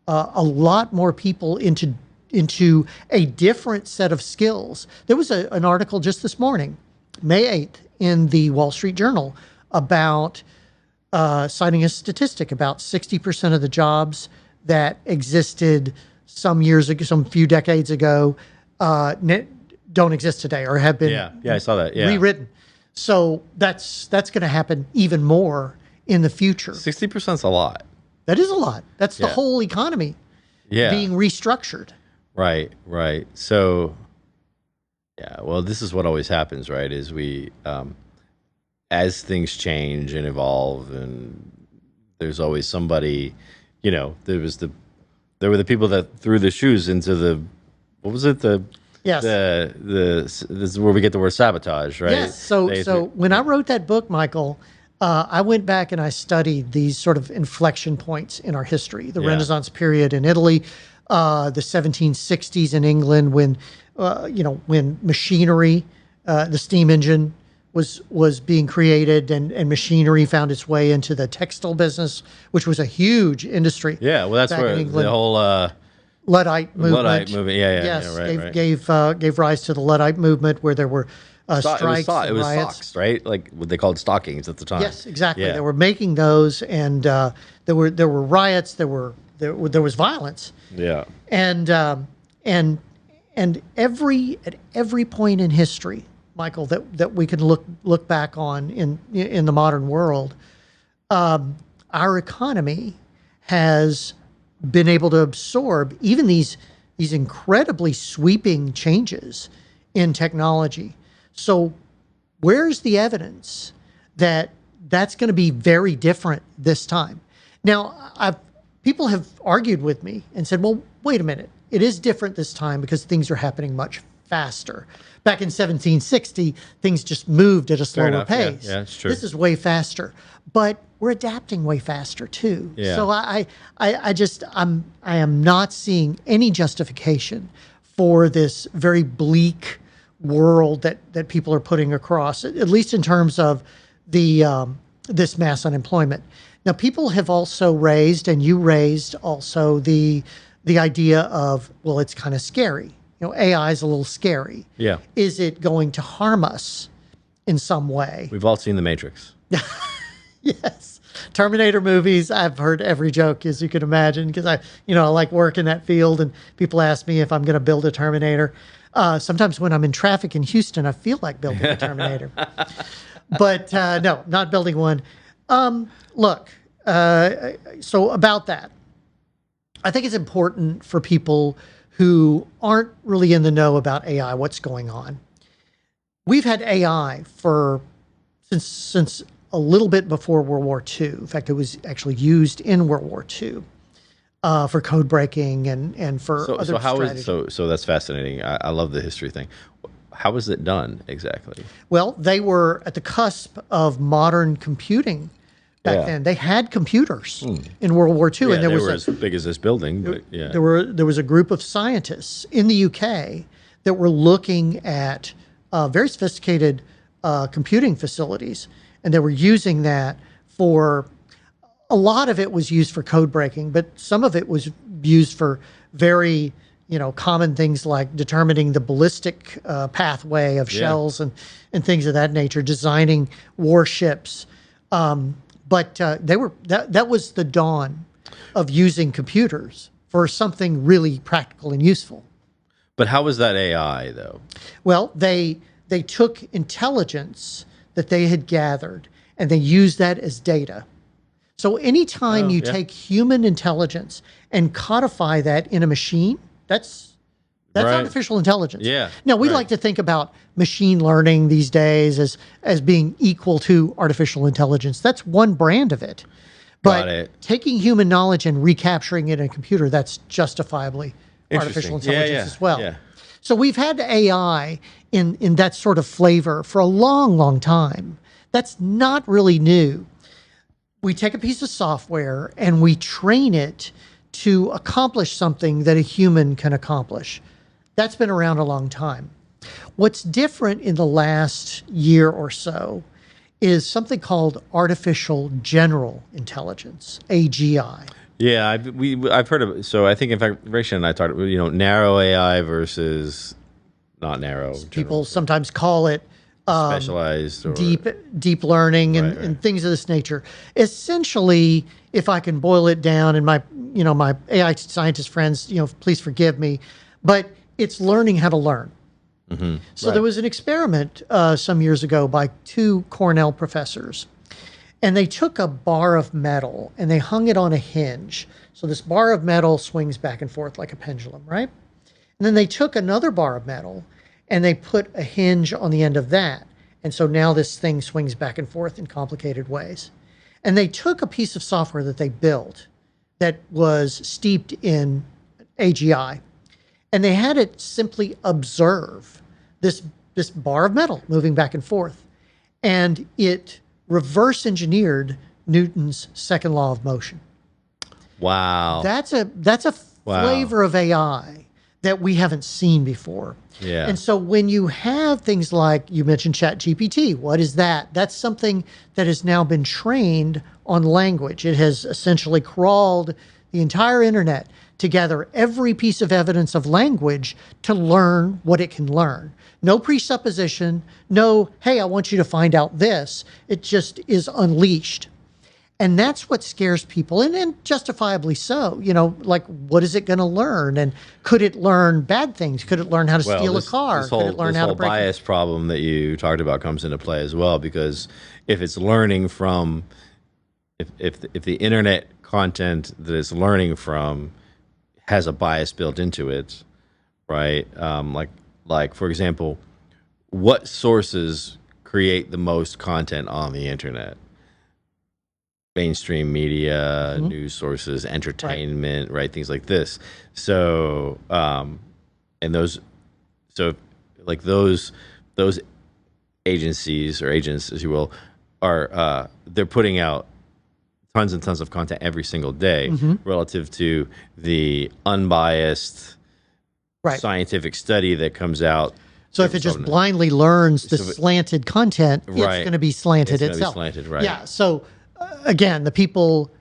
a lot more people into a different set of skills. There was an article just this morning, May 8th, in the Wall Street Journal about citing a statistic about 60% of the jobs that existed some years ago, some few decades ago, don't exist today or have been Yeah, I saw that. Yeah. rewritten. So that's going to happen even more in the future. 60% is a lot. That is a lot. That's the Yeah. whole economy Yeah. being restructured. Right. So, yeah, well, this is what always happens, right? Is we, as things change and evolve, and there's always somebody, there were the people that threw the shoes into the, what was it? Yes. This is where we get the word sabotage, right? Yes. So when I wrote that book, Michael, I went back and I studied these sort of inflection points in our history, the Yeah. Renaissance period in Italy, the 1760s in England, when machinery, the steam engine was being created, and machinery found its way into the textile business, which was a huge industry. Yeah, well, that's back where in England. the whole Luddite movement. Luddite movement, yeah, Yes, right. gave rise to the Luddite movement, where there were strikes It and was riots. socks, right? Like what they called stockings at the time. Yes, exactly. Yeah. They were making those, and there were riots. There was violence, Yeah. and at every point in history, Michael, that we can look back on in the modern world, our economy has been able to absorb even these incredibly sweeping changes in technology. So where's the evidence that that's going to be very different this time? Now, people have argued with me and said, well, wait a minute. It is different this time because things are happening much faster. Back in 1760, things just moved at a slower enough, yeah. pace. Yeah, it's true. This is way faster, but we're adapting way faster too. Yeah. So I am not seeing any justification for this very bleak world that people are putting across, at least in terms of the this mass unemployment. Now, people have also raised, and you raised also the idea of, well, it's kind of scary. AI is a little scary. Yeah. Is it going to harm us in some way? We've all seen The Matrix. Yes. Terminator movies, I've heard every joke, as you can imagine, because I like work in that field, and people ask me if I'm going to build a Terminator. Sometimes when I'm in traffic in Houston, I feel like building a Terminator. But no, not building one. Look, so about that, I think it's important for people who aren't really in the know about AI, what's going on. We've had AI since a little bit before World War II. In fact, it was actually used in World War II for code breaking and for other strategies. So that's fascinating. I love the history thing. How was it done exactly? Well, they were at the cusp of modern computing back then. They had computers in World War II, Yeah, and there they was were as big as this building. But yeah, there was a group of scientists in the UK that were looking at very sophisticated computing facilities, and they were using that for a lot of it was used for code breaking, but some of it was used for very common things like determining the ballistic pathway of shells and things of that nature, designing warships. But that was the dawn of using computers for something really practical and useful. but how was that AI though? Well, they took intelligence that they had gathered and they used that as data. So anytime you take human intelligence and codify that in a machine, that's artificial intelligence. Yeah. Now, we like to think about machine learning these days as being equal to artificial intelligence. That's one brand of it. But taking human knowledge and recapturing it in a computer, that's justifiably artificial intelligence as well. Yeah. So we've had AI in that sort of flavor for a long, long time. That's not really new. We take a piece of software and we train it to accomplish something that a human can accomplish. That's been around a long time. What's different in the last year or so is something called artificial general intelligence, AGI. Yeah, I've heard of it. So I think, in fact, Rachel and I talked, narrow AI versus not narrow. People sometimes call it specialized or deep learning and things of this nature. Essentially, if I can boil it down, and my AI scientist friends, please forgive me, but it's learning how to learn. Mm-hmm. So there was an experiment some years ago by two Cornell professors, and they took a bar of metal and they hung it on a hinge. So this bar of metal swings back and forth like a pendulum, right? And then they took another bar of metal and they put a hinge on the end of that. And so now this thing swings back and forth in complicated ways. And they took a piece of software that they built that was steeped in AGI, and they had it simply observe this bar of metal moving back and forth. And it reverse engineered Newton's second law of motion. Wow. That's a flavor of AI that we haven't seen before. Yeah. And so when you have things like, you mentioned ChatGPT, what is that? That's something that has now been trained on language. It has essentially crawled the entire internet to gather every piece of evidence of language to learn what it can learn. No presupposition, no, hey, I want you to find out this. It just is unleashed. And that's what scares people, and justifiably so. Like, what is it going to learn? And could it learn bad things? Could it learn how to steal a car? Could it learn how to break? This whole bias problem that you talked about comes into play as well, because if it's learning from, if the internet content that it's learning from has a bias built into it, right? Like for example, what sources create the most content on the internet? Mainstream media, news sources, entertainment, right? Things like this. So, those agencies or agents, as you will, are they're putting out tons and tons of content every single day relative to the unbiased scientific study that comes out. So if it just blindly learns the slanted content, it's going to be slanted itself. Be slanted, right? Yeah. So again, the people,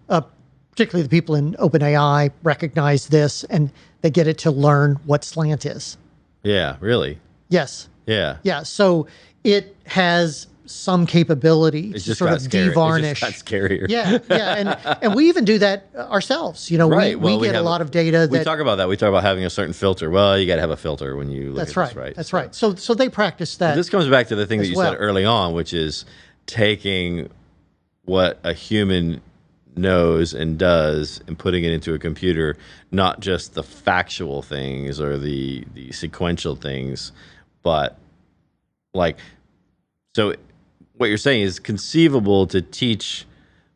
particularly the people in OpenAI, recognize this, and they get it to learn what slant is. Yeah, really. Yes. Yeah. Yeah. So it has some capability to sort of devarnish. It just got scarier. Yeah, yeah, and we even do that ourselves. You know, Right. we get a lot of data. We talk about that. We talk about having a certain filter. Well, you got to have a filter when you look at this, right? That's right. So they practice that. This comes back to the thing that you said early on, which is taking what a human knows and does and putting it into a computer, not just the factual things or the sequential things, but like, so what you're saying is conceivable to teach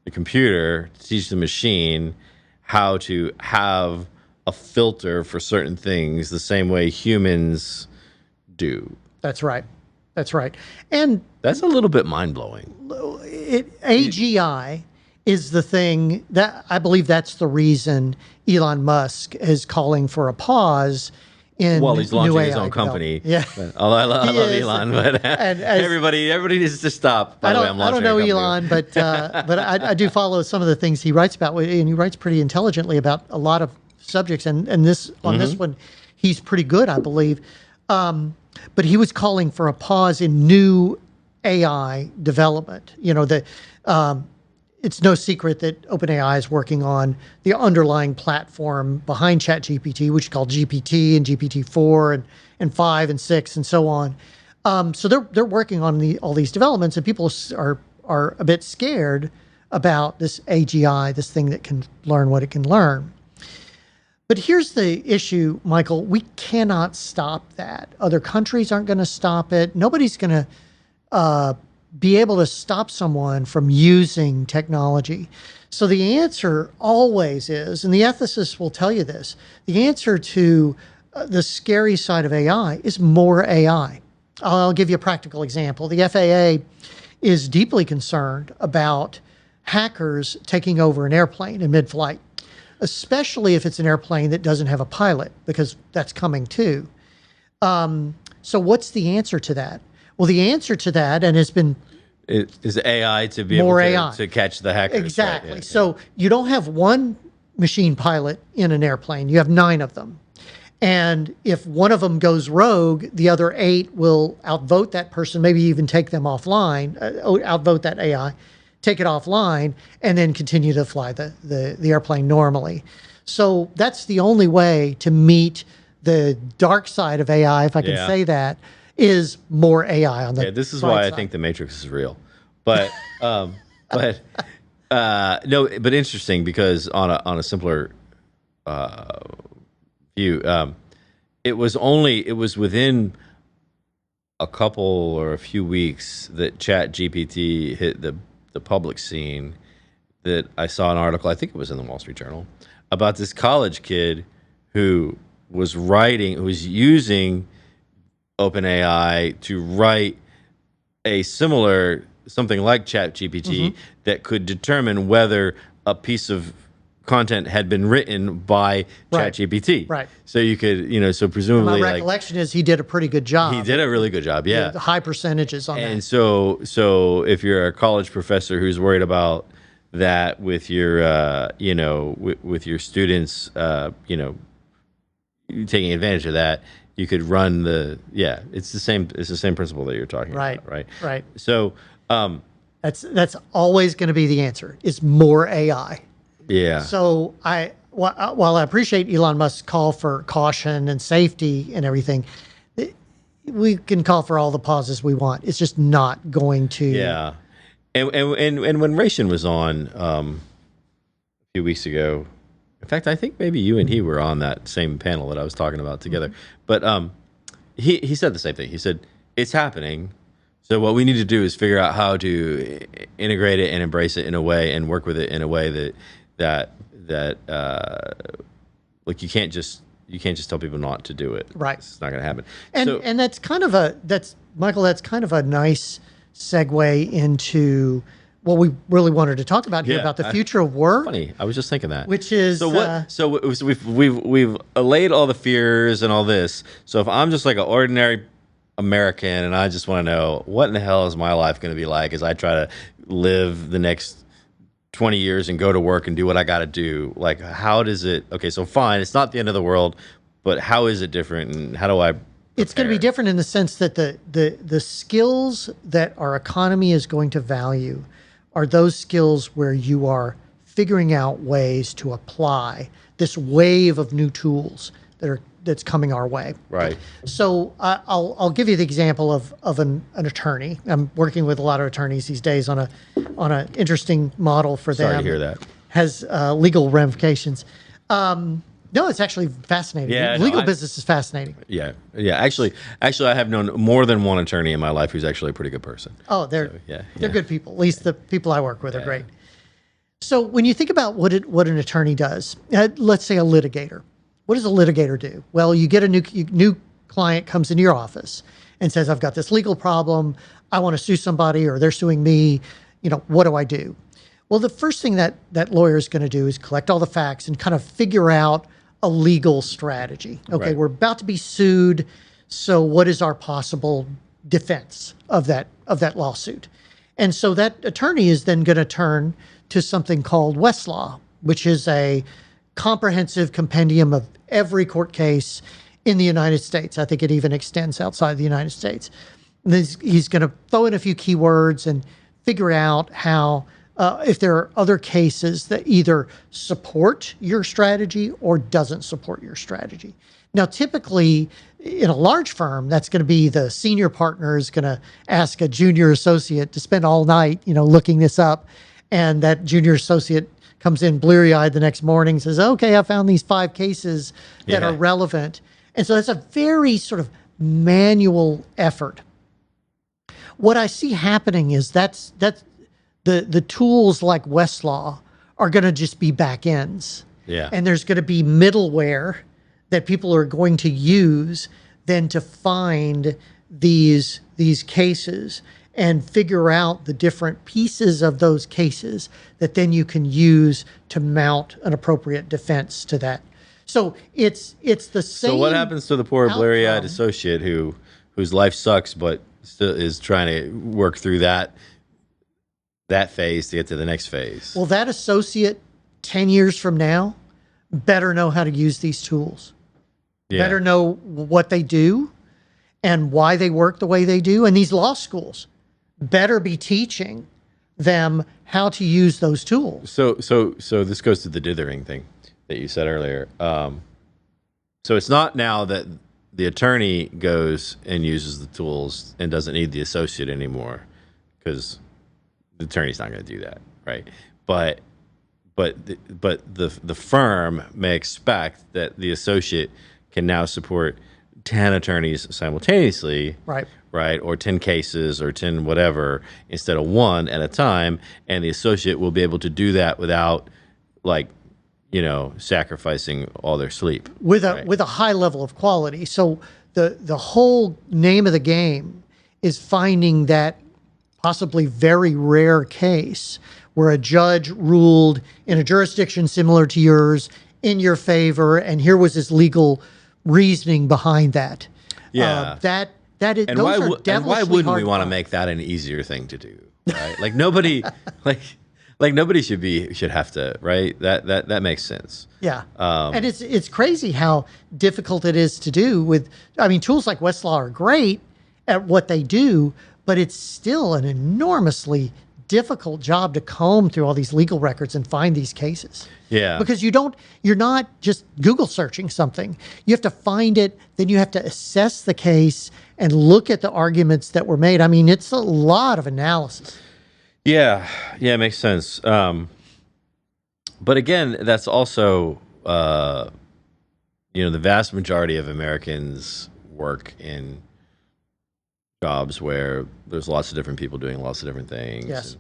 the computer, to teach the machine how to have a filter for certain things the same way humans do. That's right. That's right. And that's a little bit mind-blowing. AGI is the thing that I believe that's the reason Elon Musk is calling for a pause in he's launching new his AI own company. Yeah. Although I love Elon, but everybody needs to stop. By the way, I'm launching I don't know Elon, but I do follow some of the things he writes about, and he writes pretty intelligently about a lot of subjects. And this on this one, he's pretty good, I believe. But he was calling for a pause in new AI development. You know, it's no secret that OpenAI is working on the underlying platform behind ChatGPT, which is called GPT and GPT-4 and 5 and 6 and so on. So they're working on all these developments, and people are a bit scared about this AGI, this thing that can learn what it can learn. But here's the issue, Michael. We cannot stop that. Other countries aren't going to stop it. Nobody's going to be able to stop someone from using technology. So the answer always is, and the ethicists will tell you this, the answer to the scary side of AI is more AI. I'll give you a practical example. The FAA is deeply concerned about hackers taking over an airplane in mid-flight, especially if it's an airplane that doesn't have a pilot, because that's coming too. So what's the answer to that? Well, the answer to that, and it's been... It is AI to be able to catch the hackers. Exactly. Right? Yeah, so you don't have one machine pilot in an airplane. You have 9 of them. And if one of them goes rogue, the other 8 will outvote that person, maybe even take them offline, outvote that AI, take it offline, and then continue to fly the airplane normally. So that's the only way to meet the dark side of AI, if I can say that, is more AI on the this is why I think the Matrix is real. But no, but interesting, because on a simpler view, it was within a couple or a few weeks that ChatGPT hit the public scene that I saw an article, I think it was in the Wall Street Journal, about this college kid who was using OpenAI to write a similar something like ChatGPT that could determine whether a piece of content had been written by ChatGPT. Right. So you could, so presumably, my recollection is he did a pretty good job. He did a really good job. Yeah. High percentages on that. And so if you're a college professor who's worried about that with your, with your students, taking advantage of that, you could run it's the same principle that you're talking about, right? Right. So that's always going to be the answer. It's more AI. Yeah. So while I appreciate Elon Musk's call for caution and safety and everything, we can call for all the pauses we want. It's just not going to. Yeah. And when Raytion was on a few weeks ago, in fact, I think maybe you and he were on that same panel that I was talking about together. But he said the same thing. He said, it's happening. So what we need to do is figure out how to integrate it and embrace it in a way and work with it in a way that like you can't just tell people not to do it. Right. It's not going to happen. And that's kind of Michael, that's kind of a nice segue into what we really wanted to talk about here about the future of work. Funny, I was just thinking that. Which is so we've allayed all the fears and all this. So if I'm just like an ordinary American and I just want to know what in the hell is my life going to be like as I try to live the next 20 years and go to work and do what I got to do. Like, how does it? Okay, so fine, it's not the end of the world, but how is it different, and how do I? It's going to be different in the sense that the skills that our economy is going to value are those skills where you are figuring out ways to apply this wave of new tools that's coming our way. Right. So I'll give you the example of an attorney. I'm working with a lot of attorneys these days on an interesting model for them. Sorry to hear that. Has legal ramifications. No, it's actually fascinating. Yeah, Legal business is fascinating. Yeah. Actually, I have known more than one attorney in my life who's actually a pretty good person. Oh, they're good people. At least the people I work with are great. So when you think about what an attorney does, let's say a litigator. What does a litigator do? Well, you get a new client comes into your office and says, "I've got this legal problem. I want to sue somebody, or they're suing me. What do I do?" Well, the first thing that lawyer is going to do is collect all the facts and kind of figure out a legal strategy. Okay, Right. we're about to be sued, so what is our possible defense of that lawsuit? And so that attorney is then going to turn to something called Westlaw, which is a comprehensive compendium of every court case in the United States. I think it even extends outside the United States. And he's going to throw in a few keywords and figure out how if there are other cases that either support your strategy or doesn't support your strategy. Now, typically in a large firm, that's going to be the senior partner is going to ask a junior associate to spend all night, looking this up. And that junior associate comes in bleary-eyed the next morning and says, "Okay, I found these 5 cases that are relevant." And so that's a very sort of manual effort. What I see happening is that's the tools like Westlaw are going to just be back ends. Yeah. And there's going to be middleware that people are going to use then to find these cases and figure out the different pieces of those cases that then you can use to mount an appropriate defense to that. So it's the same. So what happens to the poor outcome. bleary-eyed associate whose life sucks but still is trying to work through that phase to get to the next phase? Well, that associate 10 years from now better know how to use these tools. Yeah. Better know what they do and why they work the way they do. And these law schools better be teaching them how to use those tools. So this goes to the dithering thing that you said earlier. So it's not now that the attorney goes and uses the tools and doesn't need the associate anymore, because the attorney's not going to do that, right? But the firm may expect that the associate can now support 10 attorneys simultaneously, right? Or 10 cases or 10 whatever instead of one at a time, and the associate will be able to do that without sacrificing all their sleep with a high level of quality. So the whole name of the game is finding that possibly very rare case where a judge ruled in a jurisdiction similar to yours in your favor, and here was his legal reasoning behind that. Yeah. That is. And those why, are and why wouldn't we hard want to problems. make that an easier thing to do, right? Like nobody, like nobody should have to, right? That makes sense. Yeah, and it's crazy how difficult it is to do with. I mean, tools like Westlaw are great at what they do, but it's still an enormously difficult job to comb through all these legal records and find these cases. Yeah. Because you're not just Google searching something. You have to find it, then you have to assess the case and look at the arguments that were made. I mean, it's a lot of analysis. Yeah, it makes sense. But again, that's also, the vast majority of Americans work in jobs where there's lots of different people doing lots of different things. Yes.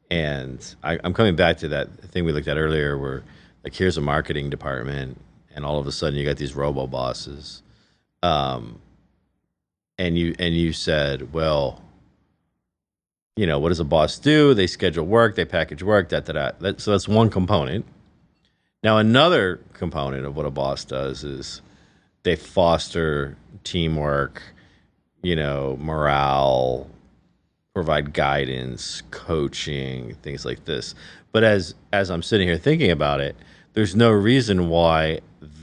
And I'm coming back to that thing we looked at earlier where, like, here's a marketing department, and all of a sudden you got these robo bosses. And you said, well, what does a boss do? They schedule work, they package work, so that's one component. Now, another component of what a boss does is they foster teamwork, morale, provide guidance, coaching, things like this. But as I'm sitting here thinking about it, there's no reason why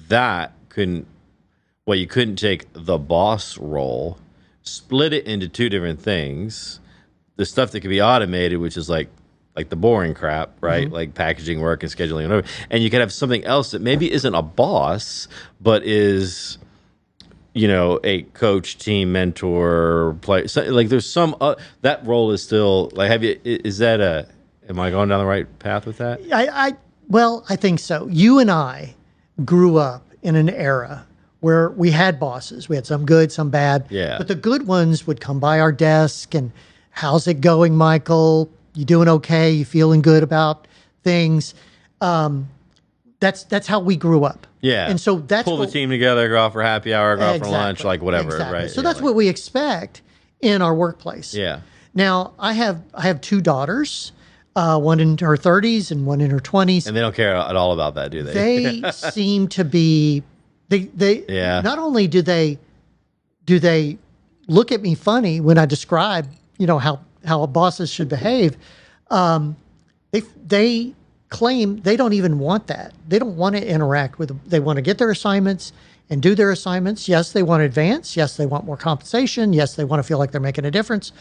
that couldn't well, you couldn't take the boss role, split it into two different things. The stuff that could be automated, which is like the boring crap, right? Like packaging work and scheduling and whatever. And you could have something else that maybe isn't a boss, but is a coach, team mentor, play. So, like there's some that role is still like. Is that am I going down the right path with that? Well, I think so. You and I grew up in an era where we had bosses. We had some good, some bad. Yeah. But the good ones would come by our desk and, how's it going, Michael? You doing okay? You feeling good about things? That's how we grew up. Yeah. And so that's pull the team together, go out for happy hour, go out for lunch, like whatever, right? So that's what we expect in our workplace. Yeah. Now I have two daughters, one in her 30s and one in her 20s. And they don't care at all about that, do they? They seem to be they Yeah. Not only do they look at me funny when I describe, how bosses should behave, they claim they don't even want that. They don't want to interact with them. They want to get their assignments and do their assignments. Yes, they want to advance. Yes, they want more compensation. Yes, they want to feel like they're making a difference.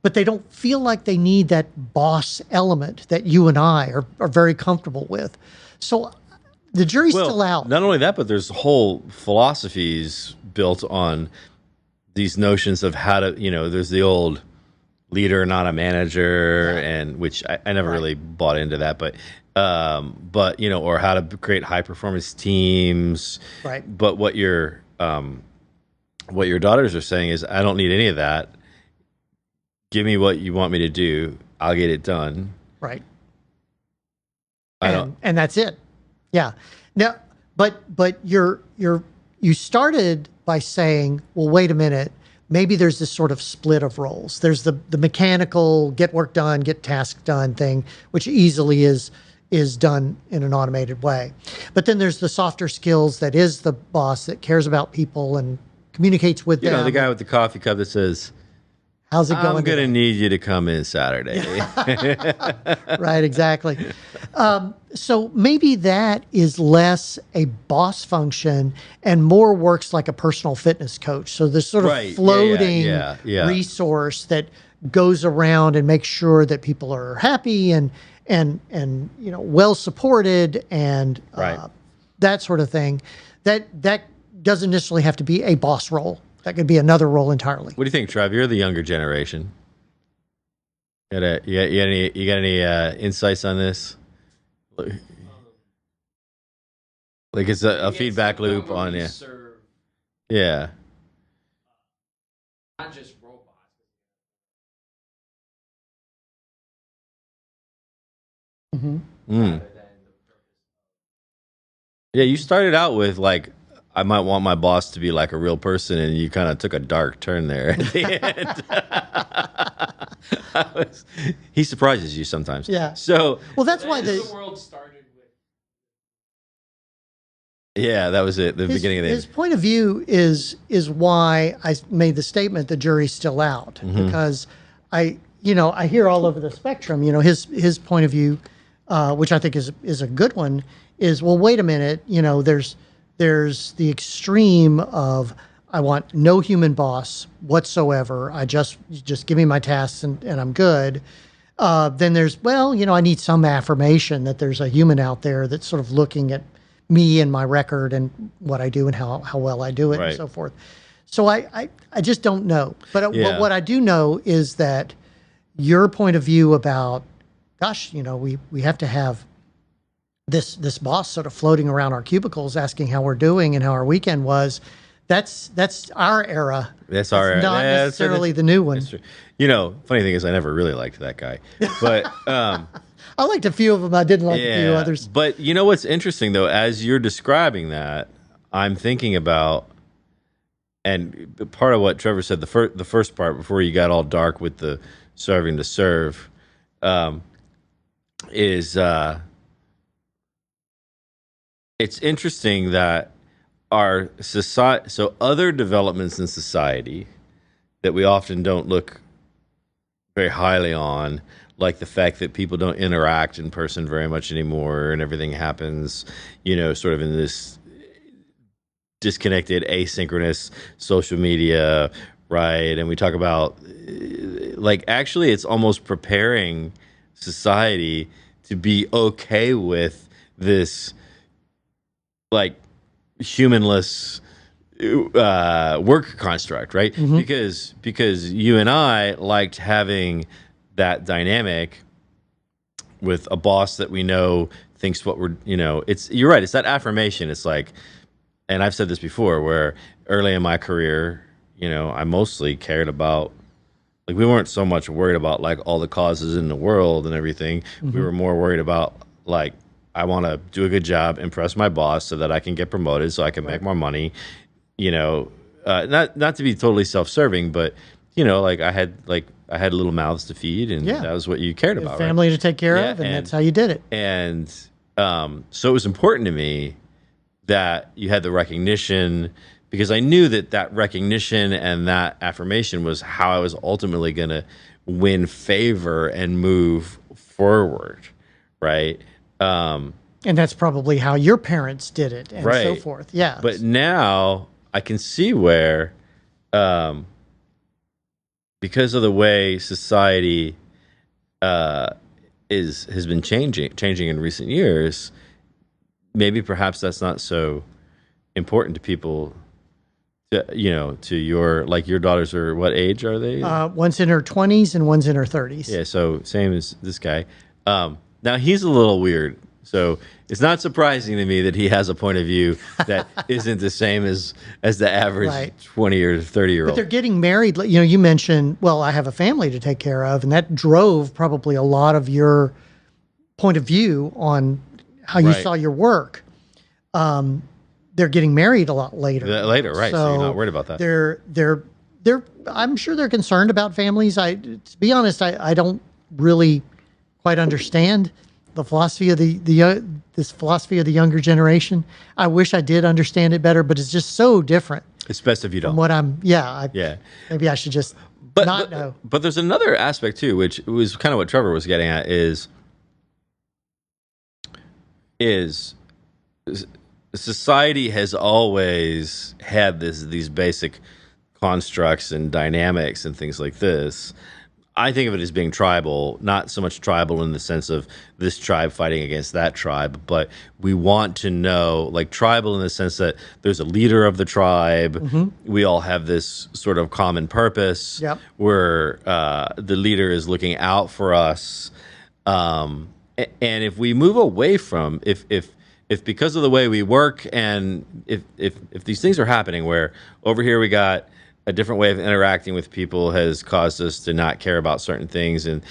But they don't feel like they need that boss element that you and I are very comfortable with. So the jury's still out. Not only that, but there's whole philosophies built on these notions of how to, there's the old leader, not a manager, and which I never really bought into that, but or how to create high performance teams. Right. But what your daughters are saying is, I don't need any of that. Give me what you want me to do. I'll get it done. Right. And that's it. Yeah. Now, but you started by saying, well, wait a minute. Maybe there's this sort of split of roles. There's the mechanical get work done, get task done thing, which easily is done in an automated way. But then there's the softer skills that is the boss that cares about people and communicates with them. The guy with the coffee cup that says, how's it going? I'm going to need you to come in Saturday. Right, exactly. So maybe that is less a boss function and more works like a personal fitness coach. So this sort of floating resource that goes around and makes sure that people are happy and well supported and that sort of thing. That doesn't necessarily have to be a boss role. That could be another role entirely. What do you think, Trev? You're the younger generation. You got any insights on this? Like it's a feedback loop on you. Yeah. Not just robots. Mm. Yeah, you started out with like, I might want my boss to be like a real person, and you kind of took a dark turn there at the end. He surprises you sometimes. Yeah. So, well, that's why the world started with. Yeah, that was it. The beginning of the his point of view is why I made the statement the jury's still out, because I hear all over the spectrum. His point of view, which I think is a good one, is, well, wait a minute. There's the extreme of, I want no human boss whatsoever. I just give me my tasks and I'm good. Then there's, I need some affirmation that there's a human out there that's sort of looking at me and my record and what I do and how well I do it and so forth. So I just don't know. But what I do know is that your point of view about, gosh, we have to have this boss sort of floating around our cubicles asking how we're doing and how our weekend was. That's our era. That's our era. Not necessarily the new one. Funny thing is, I never really liked that guy, but I liked a few of them. I didn't like a few others. But what's interesting though, as you're describing that, I'm thinking about, and part of what Trevor said, the first part before you got all dark with the serving to serve, is. It's interesting that our society, so other developments in society that we often don't look very highly on, like the fact that people don't interact in person very much anymore, and everything happens, sort of in this disconnected, asynchronous social media, right? And we talk about like actually, it's almost preparing society to be okay with this like humanless work construct, right? Because you and I liked having that dynamic with a boss that we know thinks what we're, you're right. It's that affirmation. It's like, and I've said this before, where early in my career, I mostly cared about, like, we weren't so much worried about like all the causes in the world and everything. We were more worried about like, I want to do a good job, impress my boss so that I can get promoted, so I can make more money. Not to be totally self-serving, but like I had little mouths to feed, and that was what you cared about, family right? to take care of, and that's how you did it. And so it was important to me that you had the recognition, because I knew that recognition and that affirmation was how I was ultimately going to win favor and move forward, right? And that's probably how your parents did it, and so forth. Yeah. But now I can see where, because of the way society has been changing in recent years, maybe perhaps that's not so important to people. To your daughters are, what age are they? One's in her 20s and one's in her 30s. Yeah, so same as this guy. Now he's a little weird, so it's not surprising to me that he has a point of view that isn't the same as the average 20 or 30-year-old. But they're getting married. You mentioned, well, I have a family to take care of, and that drove probably a lot of your point of view on how you saw your work. They're getting married a lot later. Right? So you're not worried about that. They're. I'm sure they're concerned about families. To be honest, I don't really quite understand the philosophy of this philosophy of the younger generation. I wish I did understand it better, but it's just so different. It's best if you don't. From what maybe I should just not know. But there's another aspect too, which was kind of what Trevor was getting at, is society has always had these basic constructs and dynamics and things like this. I think of it as being tribal, not so much tribal in the sense of this tribe fighting against that tribe, but we want to know, like tribal in the sense that there's a leader of the tribe. We all have this sort of common purpose where the leader is looking out for us. And if we move away from, if because of the way we work, and if these things are happening where over here we got a different way of interacting with people has caused us to not care about certain things, and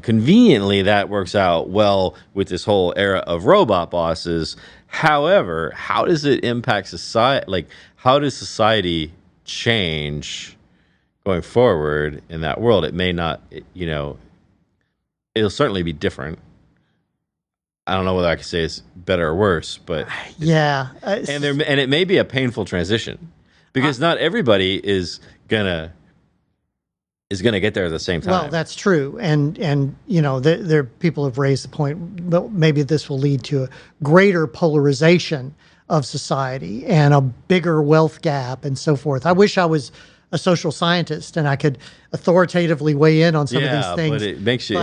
conveniently that works out well with this whole era of robot bosses. However, how does it impact society? Like, how does society change going forward in that world? It may not, it'll certainly be different. I don't know whether I could say it's better or worse, but and it may be a painful transition, because not everybody is gonna get there at the same time. Well, that's true, and there people have raised the point that maybe this will lead to a greater polarization of society and a bigger wealth gap and so forth. I wish I was a social scientist and I could authoritatively weigh in on some of these things. But it makes you.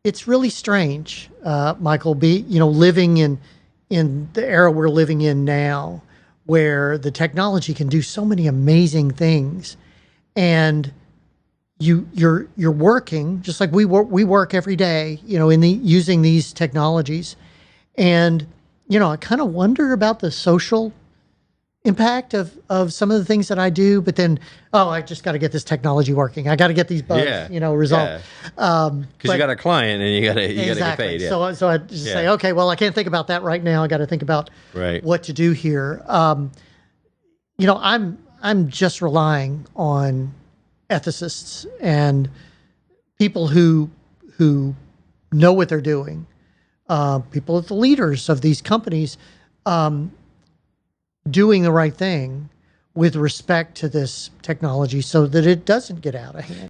It's really strange, Michael. Living in the era we're living in now, where the technology can do so many amazing things, and you're working just like we work every day, using these technologies, and I kind of wonder about the social impact of some of the things that I do, but then, I just got to get this technology working. I got to get these bugs, resolved. Because you got a client and you got to get paid. Yeah. So I just say, okay, well, I can't think about that right now. I got to think about what to do here. I'm just relying on ethicists and people who know what they're doing. People at the leaders of these companies, doing the right thing with respect to this technology so that it doesn't get out of hand.